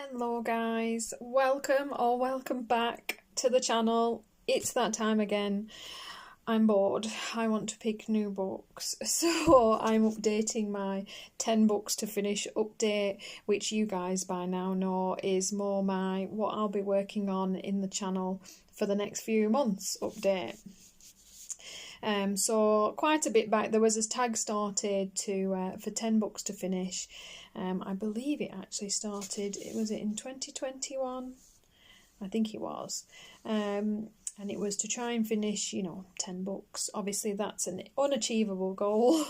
Hello guys, welcome back to the channel. It's that time again. I'm bored. I want to pick new books, so I'm updating my 10 books to finish update, which you guys by now know is more my what I'll be working on in the channel for the next few months update. So quite a bit back there was a tag started to for 10 books to finish. I believe it actually started, was it in 2021? I think it was. And it was to try and finish, 10 books. Obviously that's an unachievable goal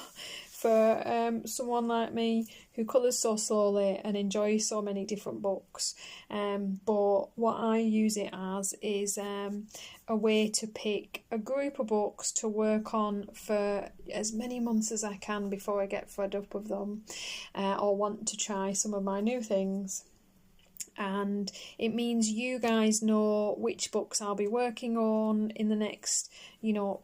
for someone like me who colours so slowly and enjoys so many different books. But what I use it as is a way to pick a group of books to work on for as many months as I can before I get fed up of them or want to try some of my new things. And it means you guys know which books I'll be working on in the next,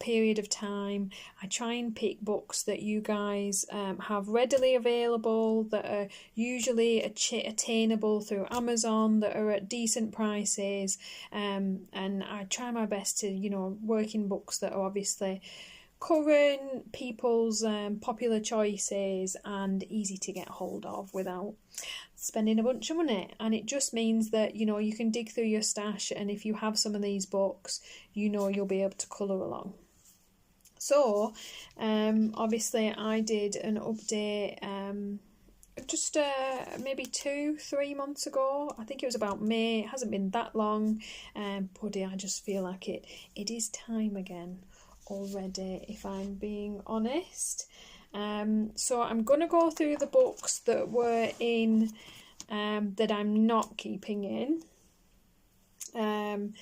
period of time. I try and pick books that you guys have readily available, that are usually attainable through Amazon, that are at decent prices. And I try my best to, work in books that are obviously current, people's popular choices and easy to get hold of without spending a bunch of money. And it just means that you can dig through your stash, and if you have some of these books, you'll be able to colour along. So obviously I did an update just maybe 2-3 months ago. I think it was about May. It hasn't been that long, but I just feel like it is time again already, if I'm being honest. So I'm going to go through the books that were in, that I'm not keeping in, and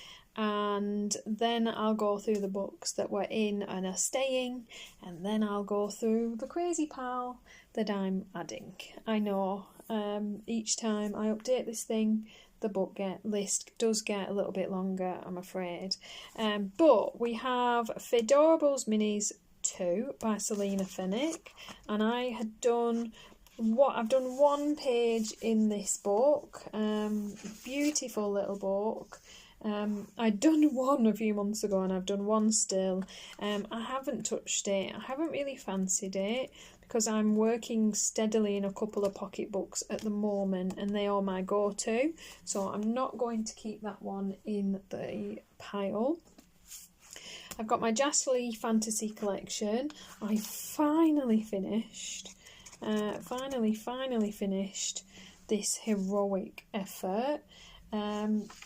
then I'll go through the books that were in and are staying, and then I'll go through the crazy pile that I'm adding. I know each time I update this thing, the book list does get a little bit longer, I'm afraid. But we have Fedorables Minis 2 by Selena Fennick, and I've done one page in this book. Beautiful little book. I'd done one a few months ago and I've done one still. I haven't touched it. I haven't really fancied it because I'm working steadily in a couple of pocketbooks at the moment and they are my go-to, so I'm not going to keep that one in the pile. I've got my Ghastly Fantasy collection. I finally finished this heroic effort.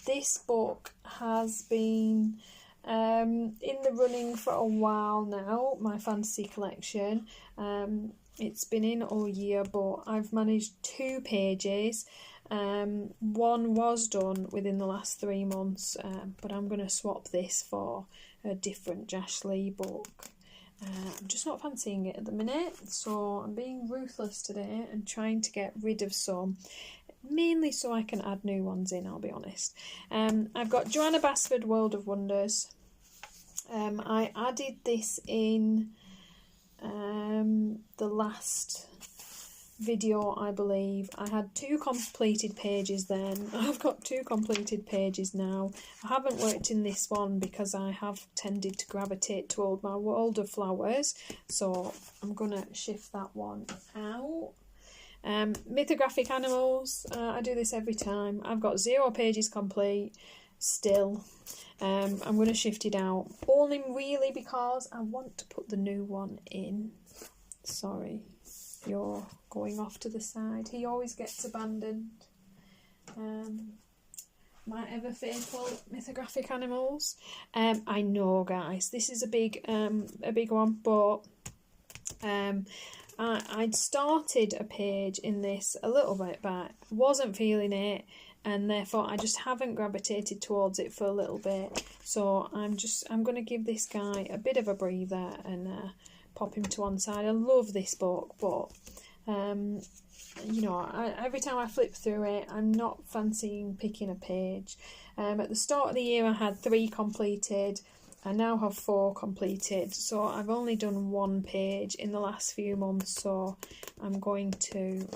This book has been in the running for a while now, my fantasy collection. It's been in all year, but I've managed 2 pages. One was done within the last 3 months, but I'm going to swap this for a different Ghastly book. I'm just not fancying it at the minute, so I'm being ruthless today and trying to get rid of some, mainly so I can add new ones in, I'll be honest. I've got Johanna Basford World of Wonders. I added this in the last video, I believe. I had 2 completed pages then. I've got 2 completed pages now. I haven't worked in this one because I have tended to gravitate toward my World of Flowers, so I'm gonna shift that one out. Mythographic Animals, I do this every time. I've got 0 pages complete still. I'm going to shift it out, only really because I want to put the new one in. Sorry, you're going off to the side. He always gets abandoned. My ever faithful Mythographic Animals. I know, guys, this is a big one, but I'd started a page in this a little bit back, wasn't feeling it, and therefore I just haven't gravitated towards it for a little bit. So I'm going to give this guy a bit of a breather and pop him to one side. I love this book, but every time I flip through it, I'm not fancying picking a page. At the start of the year I had 3 completed. I now have 4 completed, so I've only done 1 page in the last few months, so I'm going to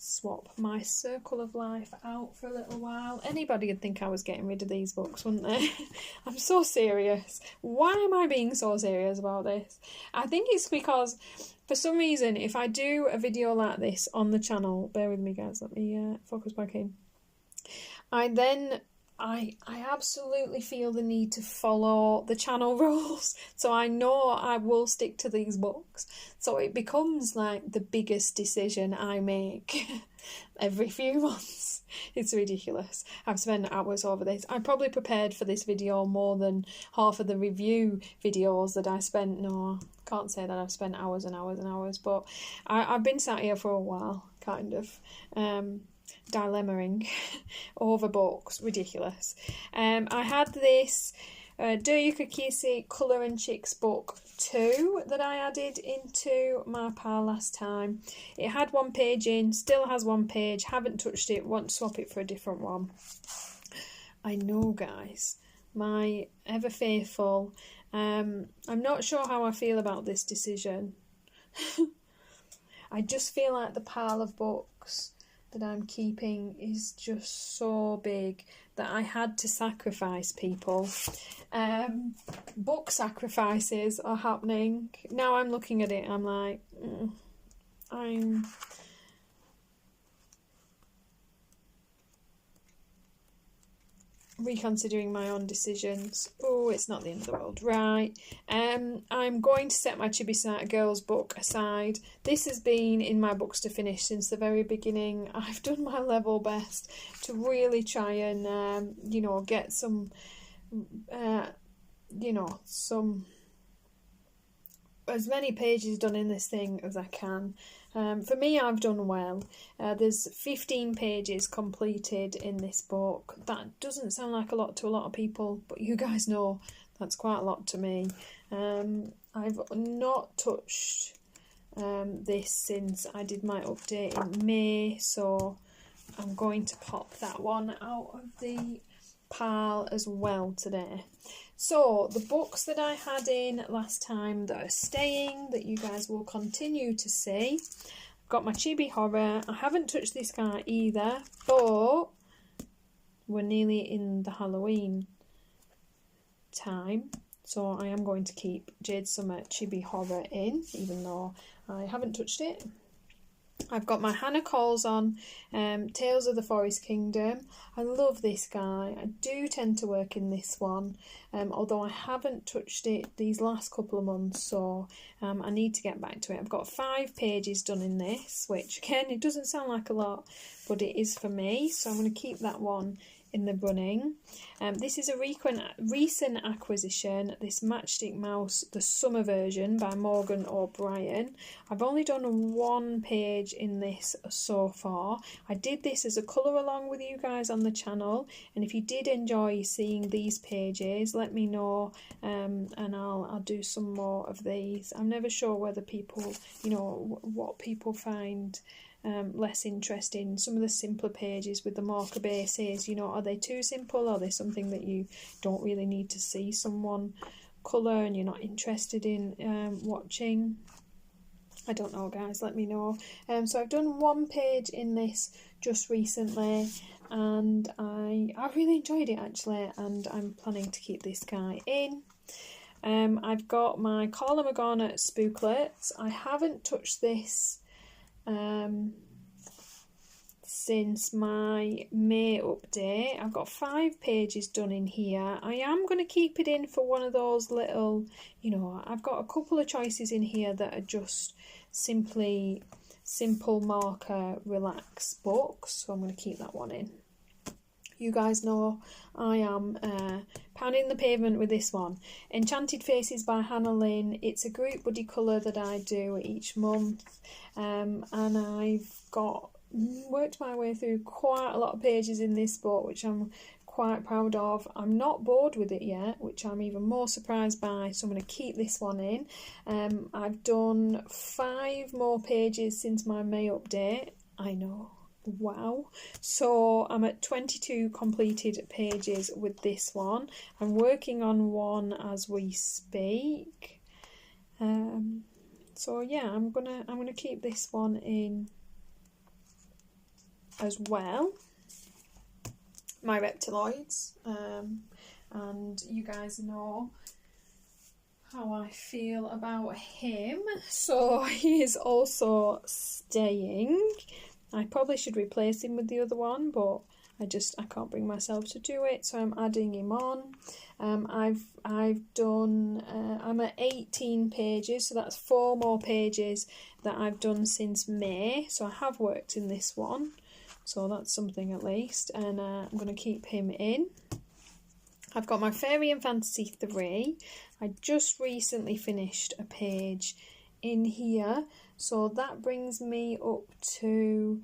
swap my Circle of Life out for a little while. Anybody would think I was getting rid of these books, wouldn't they? I'm so serious. Why am I being so serious about this? I think it's because for some reason, if I do a video like this on the channel, bear with me guys, let me focus back in. I absolutely feel the need to follow the channel rules, so I know I will stick to these books. So it becomes like the biggest decision I make every few months. It's ridiculous. I've spent hours over this. I probably prepared for this video more than half of the review videos that I spent. No, I can't say that I've spent hours and hours and hours, but I've been sat here for a while, kind of. Dilemmaing over books. Ridiculous. I had this Derya Cakirsoy Color and Chics book 2 that I added into my pile last time. It had 1 page in, still has 1 page, haven't touched it, want to swap it for a different one. I know guys, my ever faithful, I'm not sure how I feel about this decision. I just feel like the pile of books that I'm keeping is just so big that I had to sacrifice people. Book sacrifices are happening. Now I'm looking at it, I'm like, I'm reconsidering my own decisions. Oh, it's not the end of the world. Right. I'm going to set my Chibi Girls book aside. This has been in my books to finish since the very beginning. I've done my level best to really try and, you know, get some, you know, some, as many pages done in this thing as I can. For me, I've done well. There's 15 pages completed in this book. That doesn't sound like a lot to a lot of people, but you guys know that's quite a lot to me. I've not touched this since I did my update in May, so I'm going to pop that one out of the pile as well today. So the books that I had in last time that are staying, that you guys will continue to see. I've got my Chibi Horror. I haven't touched this guy either, but we're nearly in the Halloween time, so I am going to keep Jade Summer Chibi Horror in, even though I haven't touched it. I've got my Hanna Karlzon Tales of the Forest Kingdom. I love this guy. I do tend to work in this one, although I haven't touched it these last couple of months, so I need to get back to it. I've got 5 pages done in this, which again, it doesn't sound like a lot, but it is for me, so I'm going to keep that one in the running. This is a recent acquisition, this Matchstick Mouse, the summer version by Morgan O'Brien. I've only done 1 page in this so far. I did this as a colour along with you guys on the channel, and if you did enjoy seeing these pages, let me know, and I'll do some more of these. I'm never sure whether people, you know, what people find less interesting. Some of the simpler pages with the marker bases, you know, are they too simple? Are they something that you don't really need to see someone colour and you're not interested in watching? I don't know guys, let me know. So I've done 1 page in this just recently, and I really enjoyed it actually, and I'm planning to keep this guy in. I've got my Karla Magana Spooklettes. I haven't touched this since my May update. I've got 5 pages done in here. I am going to keep it in for one of those little, you know, I've got a couple of choices in here that are just simply simple marker relax books, so I'm going to keep that one in. You guys know I am pounding the pavement with this one. Enchanted Faces by Hannah Lynn. It's a group buddy colour that I do each month, and I've worked my way through quite a lot of pages in this book, which I'm quite proud of. I'm not bored with it yet, which I'm even more surprised by, so I'm going to keep this one in. I've done 5 more pages since my May update. I know. Wow. So I'm at 22 completed pages with this one. I'm working on one as we speak. So yeah, I'm gonna keep this one in as well my Reptiloids, and you guys know how I feel about him, so he is also staying. I probably should replace him with the other one, but I can't bring myself to do it, so I'm adding him on. I've done, I'm at 18 pages, so that's 4 more pages that I've done since May, so I have worked in this one, so that's something at least, and I'm going to keep him in. I've got my Fairy and Fantasy 3. I just recently finished a page in here, so that brings me up to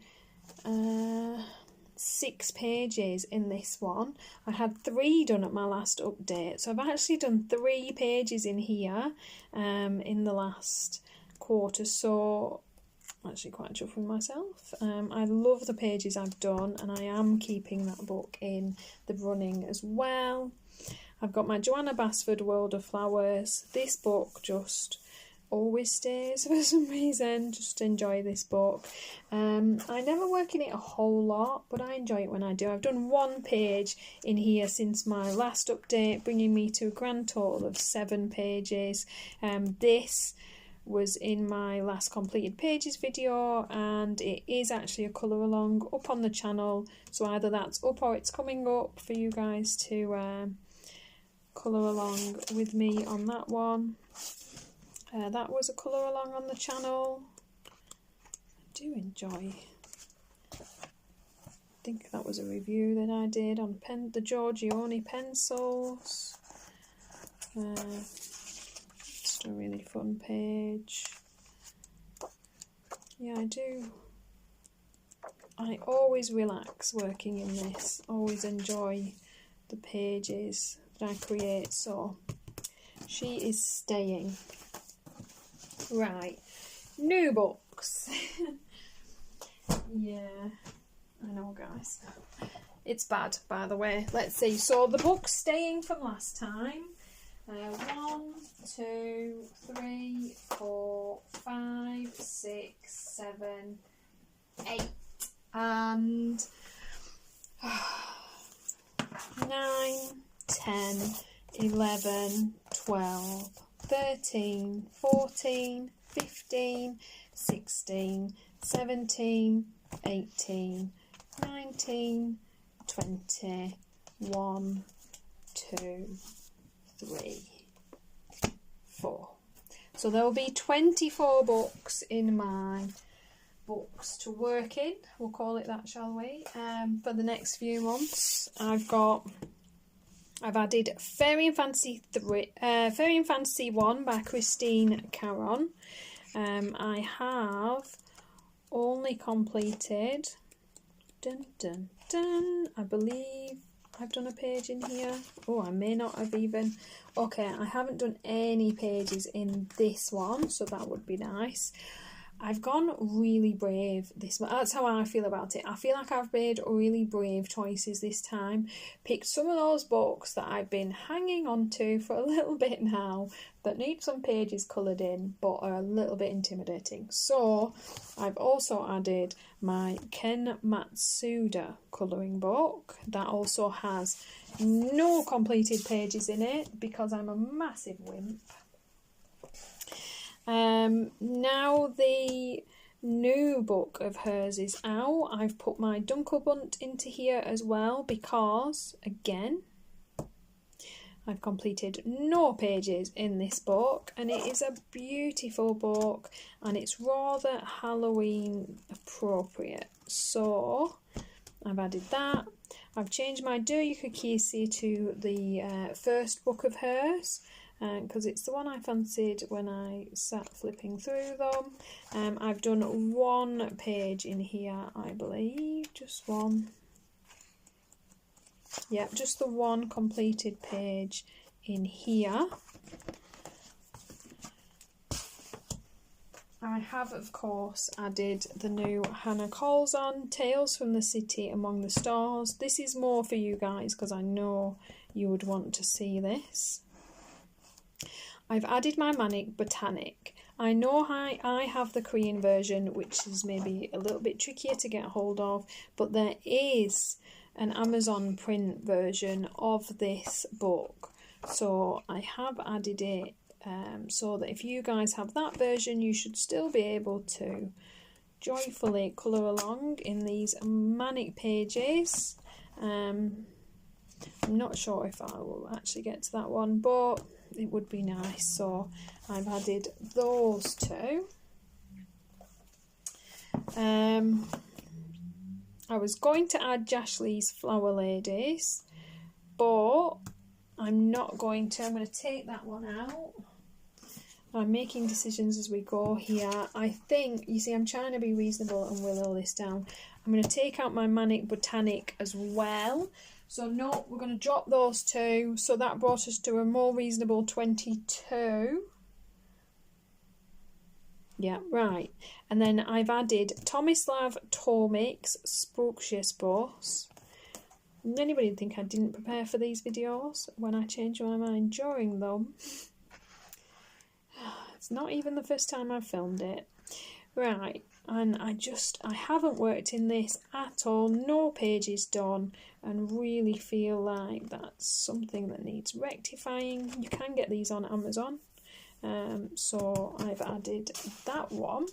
6 pages in this one. I had 3 done at my last update, so I've actually done 3 pages in here in the last quarter, so I'm actually quite chuffed with myself. I love the pages I've done, and I am keeping that book in the running as well. I've got my Johanna Basford World of Flowers. This book just always stays for some reason. Just enjoy this book. I never work in it a whole lot, but I enjoy it when I do. I've done 1 page in here since my last update, bringing me to a grand total of 7 pages. This was in my last completed pages video, and it is actually a colour along up on the channel, so either that's up or it's coming up for you guys to colour along with me on that one. That was a colour along on the channel. I do enjoy, I think that was a review that I did on the Giorgione pencils. Just a really fun page. Yeah, I always relax working in this, always enjoy the pages that I create, so she is staying. Right, new books. Yeah, I know, guys. It's bad, by the way. Let's see. So the book's staying from last time. 1, 2, 3, 4, 5, 6, 7, 8, and 9, 10, 11, 12, 13, 14, 15, 16, 17, 18, 19, 20, 1, 2, 3, 4. So there will be 24 books in my books to work in. We'll call it that, shall we? For the next few months, I've added Fairy and Fantasy 1 by Christine Karron. I have only completed, I believe I've done a page in here. Oh, I may not have even. Okay, I haven't done any pages in this one, so that would be nice. I've gone really brave this month. That's how I feel about it. I feel like I've made really brave choices this time. Picked some of those books that I've been hanging on to for a little bit now that need some pages coloured in but are a little bit intimidating. So I've also added my Ken Matsuda colouring book. That also has no completed pages in it because I'm a massive wimp. Now the new book of hers is out. I've put my Dunkelbunt into here as well because, again, I've completed no pages in this book, and it is a beautiful book and it's rather Halloween appropriate. So I've added that. I've changed my Derya Cakirsoy to the first book of hers, because it's the one I fancied when I sat flipping through them. I've done 1 page in here, I believe, just 1. Yeah, just the 1 completed page in here. I have, of course, added the new Hanna Karlzon Tales from the City Among the Stars. This is more for you guys because I know you would want to see this. I've added my Manic Botanic. I know I have the Korean version, which is maybe a little bit trickier to get hold of, but there is an Amazon print version of this book, so I have added it so that if you guys have that version, you should still be able to joyfully colour along in these manic pages. I'm not sure if I will actually get to that one, but it would be nice, so I've added those two. I was going to add Jashley's Flower Ladies, but I'm not going to. I'm going to take that one out. I'm making decisions as we go here. I think, you see, I'm trying to be reasonable and whittle this down. I'm going to take out my Manic Botanic as well. So no, we're going to drop those two. So that brought us to a more reasonable 22. Yeah, right. And then I've added Tomislav Tomic's Spookshispos. Anybody think I didn't prepare for these videos when I changed my mind during them? It's not even the first time I've filmed it. Right, and I haven't worked in this at all, no pages done, and really feel like that's something that needs rectifying. You can get these on Amazon, so I've added that one.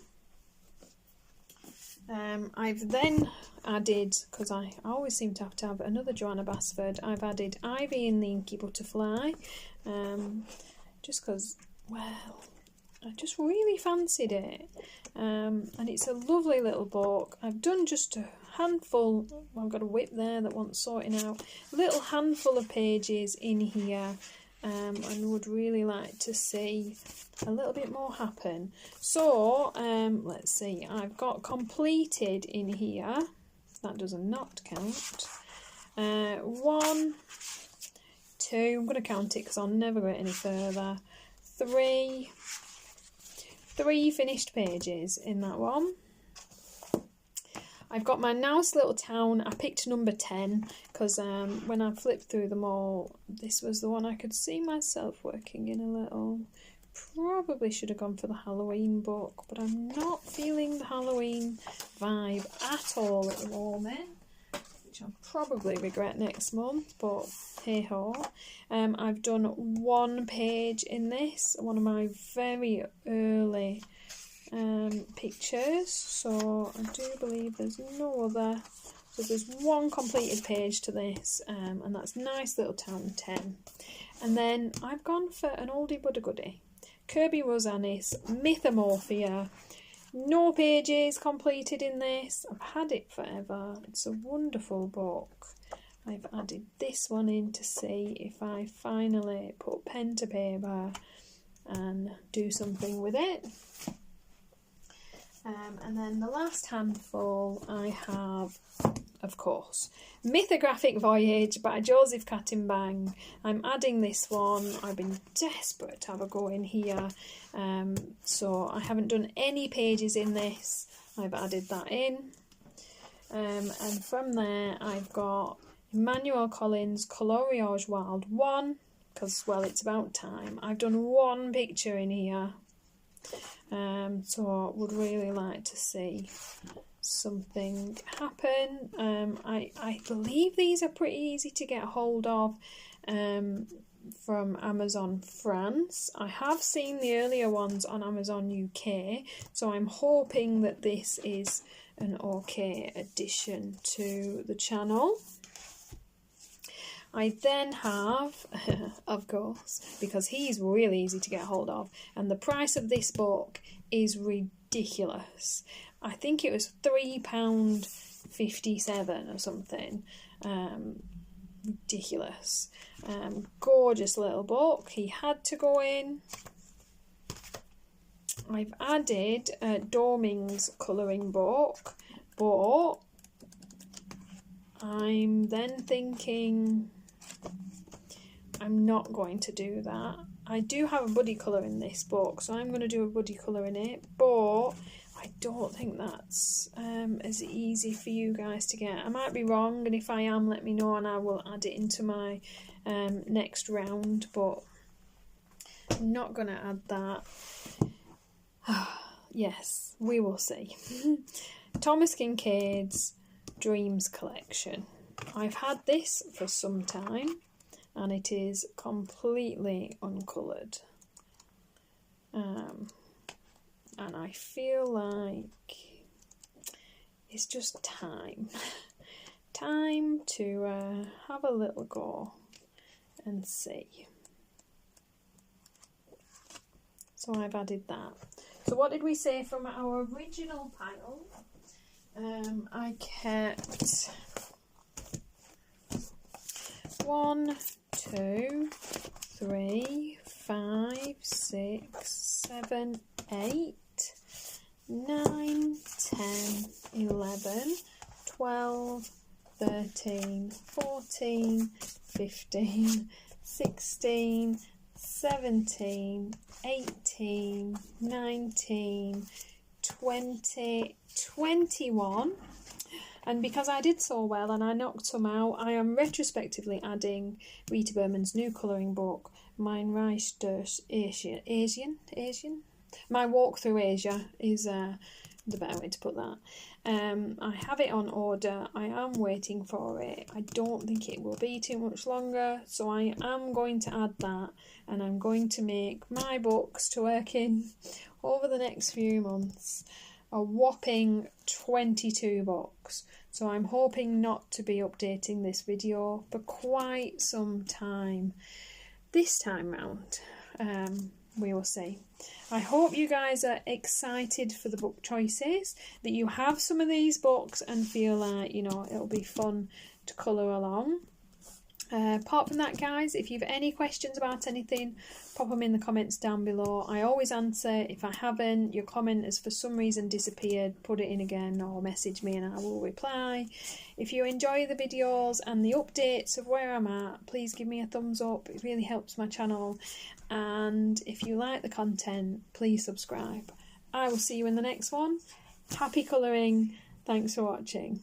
I've then added, because I always seem to have another Johanna Basford, I've added Ivy in the Inky Butterfly, just because, well, I just really fancied it, and it's a lovely little book. I've done just a handful, well, I've got a whip there that wants sorting out, a little handful of pages in here, and would really like to see a little bit more happen. So, let's see, I've got completed in here, that does not count, 1, 2, I'm going to count it because I'll never go any further, 3 finished pages in that one. I've got my Nice Little Town. I picked number 10 because when I flipped through them all, this was the one I could see myself working in a little. Probably should have gone for the Halloween book, but I'm not feeling the Halloween vibe at all at the moment, which I'll probably regret next month, but hey ho. I've done 1 page in this, one of my very early pictures, so I do believe there's no other. So there's 1 completed page to this, and that's Nice Little Town 10. And then I've gone for an oldie but a goodie, Kirby Rosanis Mythomorphia. No pages completed in this. I've had it forever. It's a wonderful book. I've added this one in to see if I finally put pen to paper and do something with it. And then the last handful I have, of course, Mythographic Voyage by Joseph Catimbang. I'm adding this one. I've been desperate to have a go in here, so I haven't done any pages in this. I've added that in, and from there I've got Emanuelle Colin Coloriage Wild 1, because, well, it's about time. I've done 1 picture in here, so I would really like to see something happen. I believe these are pretty easy to get hold of from Amazon France. I have seen the earlier ones on Amazon UK, so I'm hoping that this is an okay addition to the channel. I then have, of course, because he's really easy to get hold of, and the price of this book is ridiculous. I think it was £3.57 or something. Ridiculous. Gorgeous little book. He had to go in. I've added Dorming's colouring book, but I'm then thinking I'm not going to do that. I do have a buddy colour in this book, so I'm going to do a buddy colour in it, but I don't think that's as easy for you guys to get. I might be wrong, and if I am, let me know and I will add it into my next round, but I'm not going to add that. Yes, we will see. Thomas Kincaid's Dreams collection. I've had this for some time and it is completely uncoloured. And I feel like it's just time. Time to have a little go and see. So I've added that. So what did we say from our original pile? I kept 1, 2, 3, 5, 6, 7, 8, 9, 10, 11, 12, 13, 14, 15, 16, 17, 18, 19, 20, 21. And because I did so well and I knocked some out, I am retrospectively adding Rita Berman's new colouring book, Mein Reich durch Asien. My Walk Through Asia is the better way to put that. I have it on order. I am waiting for it. I don't think it will be too much longer, so I am going to add that, and I'm going to make my books to work in over the next few months a whopping 22 books. So I'm hoping not to be updating this video for quite some time this time round. We will see. I hope you guys are excited for the book choices, that you have some of these books and feel like, you know, it'll be fun to colour along. Apart from that, guys, if you've any questions about anything, pop them in the comments down below. I always answer. If I haven't, your comment has for some reason disappeared, put it in again or message me and I will reply. If you enjoy the videos and the updates of where I'm at, please give me a thumbs up. It really helps my channel. And if you like the content, please subscribe. I will see you in the next one. Happy colouring. Thanks for watching.